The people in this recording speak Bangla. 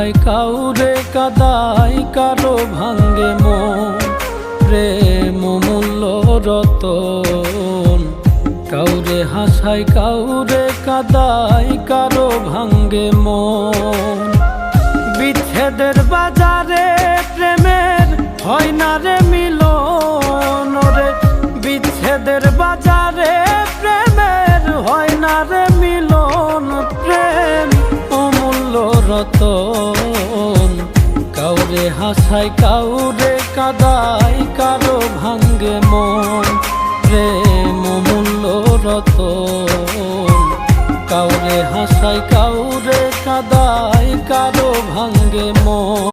হাসায় কাউরে কাদায় কারো ভাঙ্গে মন। প্রেম মূল্য রতন, কাউরে হাসায় কাউরে কাদায় কারো ভাঙ্গে মন। বিচ্ছেদের বাজারে প্রেমের হয় না রে মিলন রে, বিচ্ছেদের বাজারে প্রেমের হয় না রে মিলন। প্রেম অমূল্য রতন, কাউরে হাসায় কাউরে কাদায় কারো ভাঙ্গে মন। প্রেম অমূল্য রতন, কাউরে হাসায় কাউরে কাদায় কারো ভাঙ্গে মন।